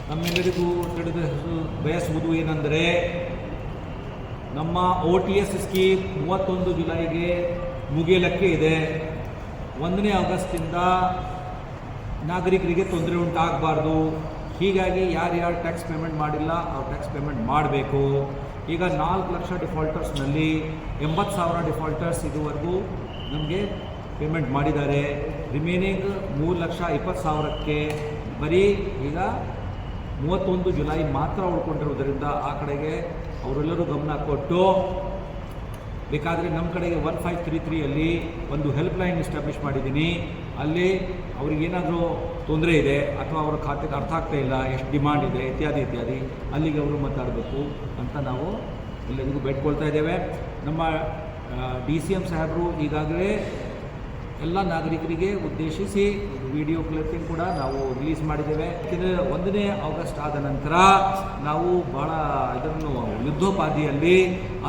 ನಮ್ಮೆಲ್ಲರಿಗೂ ತಿಳಿದು ಬಯಸುವುದು ಏನೆಂದರೆ ನಮ್ಮ OTS ಸ್ಕೀಮ್ 31 ಜುಲೈಗೆ ಮುಗಿಯಲಿಕ್ಕೆ ಇದೆ. 1ನೇ ಆಗಸ್ಟಿಂದ ನಾಗರಿಕರಿಗೆ ತೊಂದರೆ ಉಂಟಾಗಬಾರ್ದು. ಹೀಗಾಗಿ ಯಾರ್ಯಾರು ಟ್ಯಾಕ್ಸ್ ಪೇಮೆಂಟ್ ಮಾಡಿಲ್ಲ ಅವ್ರು ಟ್ಯಾಕ್ಸ್ ಪೇಮೆಂಟ್ ಮಾಡಬೇಕು. ಈಗ 4 ಲಕ್ಷ ಡಿಫಾಲ್ಟರ್ಸ್ನಲ್ಲಿ 80,000 ಡಿಫಾಲ್ಟರ್ಸ್ ಇದುವರೆಗೂ ನಮಗೆ ಪೇಮೆಂಟ್ ಮಾಡಿದ್ದಾರೆ. ರಿಮೇನಿಂಗ್ 3,20,000ಕ್ಕೆ ಬರೀ ಈಗ 31 ಜುಲೈ ಮಾತ್ರ ಉಳ್ಕೊಂಡಿರುವುದರಿಂದ ಆ ಕಡೆಗೆ ಅವರೆಲ್ಲರೂ ಗಮನ ಕೊಟ್ಟು ಬೇಕಾದರೆ ನಮ್ಮ ಕಡೆಗೆ 1533 ಒಂದು ಹೆಲ್ಪ್ಲೈನ್ ಎಸ್ಟಾಬ್ಲಿಷ್ ಮಾಡಿದ್ದೀನಿ. ಅಲ್ಲಿ ಅವ್ರಿಗೇನಾದರೂ ತೊಂದರೆ ಇದೆ ಅಥವಾ ಅವರ ಖಾತೆಗೆ ಅರ್ಥ ಆಗ್ತಾ ಇಲ್ಲ, ಎಷ್ಟು ಡಿಮಾಂಡ್ ಇದೆ ಇತ್ಯಾದಿ ಅಲ್ಲಿಗೆ ಅವರು ಮಾತಾಡಬೇಕು ಅಂತ ನಾವು ಎಲ್ಲರಿಗೂ ಬೇಡ್ಕೊಳ್ತಾ ಇದ್ದೇವೆ. ನಮ್ಮ DCM ಸಾಹೇಬರು ಈಗಾಗಲೇ ಎಲ್ಲ ನಾಗರಿಕರಿಗೆ ಉದ್ದೇಶಿಸಿ ವಿಡಿಯೋ ಕ್ಲಿಪ್ಪಿಂಗ್ ಕೂಡ ನಾವು ರಿಲೀಸ್ ಮಾಡಿದ್ದೇವೆ. ಯಾಕೆಂದರೆ 1ನೇ ಆಗಸ್ಟ್ ಆದ ನಂತರ ನಾವು ಭಾಳ ಇದನ್ನು ಯುದ್ಧೋಪಾದಿಯಲ್ಲಿ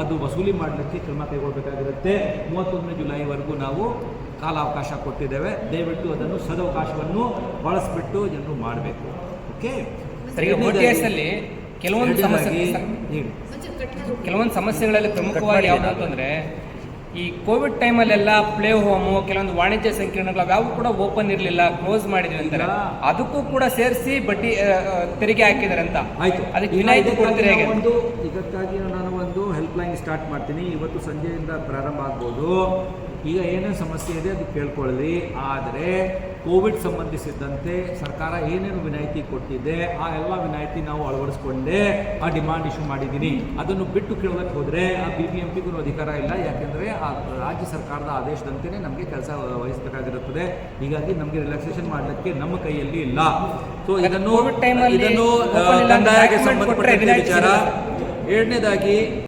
ಅದು ವಸೂಲಿ ಮಾಡಲಿಕ್ಕೆ ಕ್ರಮ ಕೈಗೊಳ್ಳಬೇಕಾಗಿರುತ್ತೆ. 31 ಜುಲೈವರೆಗೂ ನಾವು ಕಾಲಾವಕಾಶ ಕೊಟ್ಟಿದ್ದೇವೆ. ದಯವಿಟ್ಟು ಅದನ್ನು ಸದವಕಾಶವನ್ನು ಬಳಸಿಬಿಟ್ಟು ಜನರು ಮಾಡಬೇಕು. ಓಕೆ, ಕೆಲವೊಂದು ಸಮಸ್ಯೆಗಳಲ್ಲಿ ಪ್ರಮುಖವಾಗಿ ಯಾವುದು ಅಂತಂದರೆ ಈ ಕೋವಿಡ್ ಟೈಮಲ್ಲೆಲ್ಲ ಪ್ಲೇ ಹೋಮು, ಕೆಲವೊಂದು ವಾಣಿಜ್ಯ ಸಂಕೀರ್ಣಗಳು ಅವು ಕೂಡ ಓಪನ್ ಇರಲಿಲ್ಲ, ಕ್ಲೋಸ್ ಮಾಡಿದ್ವಿ ಅಂತಾರೆ. ಅದಕ್ಕೂ ಕೂಡ ಸೇರಿಸಿ ಬಡ್ಡಿ ತೆರಿಗೆ ಹಾಕಿದ್ದಾರೆ ಅಂತ. ಆಯಿತು, ಅದಕ್ಕೆ ವಿನಾಯಿತಿ ಕೊಡ್ತೀರಿ ಹೇಗೆ? ಇದಕ್ಕಾಗಿ ನಾನು ಒಂದು ಹೆಲ್ಪ್ಲೈನ್ ಸ್ಟಾರ್ಟ್ ಮಾಡ್ತೀನಿ. ಇವತ್ತು ಸಂಜೆಯಿಂದ ಪ್ರಾರಂಭ ಆಗ್ಬೋದು. ಈಗ ಏನೇನು ಸಮಸ್ಯೆ ಇದೆ ಅದು ಕೇಳ್ಕೊಳ್ಳಿ. ಆದರೆ ಕೋವಿಡ್ ಸಂಬಂಧಿಸಿದಂತೆ ಸರ್ಕಾರ ಏನೇನು ವಿನಾಯಿತಿ ಕೊಟ್ಟಿದೆ ಆ ಎಲ್ಲ ವಿನಾಯಿತಿ ನಾವು ಅಳವಡಿಸ್ಕೊಂಡೇ ಆ ಡಿಮಾಂಡ್ ಇಶ್ಯೂ ಮಾಡಿದ್ದೀನಿ. ಅದನ್ನು ಬಿಟ್ಟು ಕೇಳೋದಕ್ಕೆ ಹೋದರೆ ಆ BBMPಗೂ ಅಧಿಕಾರ ಇಲ್ಲ. ಯಾಕೆಂದರೆ ಆ ರಾಜ್ಯ ಸರ್ಕಾರದ ಆದೇಶದಂತೆಯೇ ನಮಗೆ ಕೆಲಸ ವಹಿಸಬೇಕಾಗಿರುತ್ತದೆ. ಹೀಗಾಗಿ ನಮಗೆ ರಿಲ್ಯಾಕ್ಸೇಷನ್ ಮಾಡಲಿಕ್ಕೆ ನಮ್ಮ ಕೈಯಲ್ಲಿ ಇಲ್ಲ. ಸೊ ಇದನ್ನು ಕಂದಾಯಕ್ಕೆ ಸಂಬಂಧಪಟ್ಟ ವಿಚಾರ. ಎರಡನೇದಾಗಿ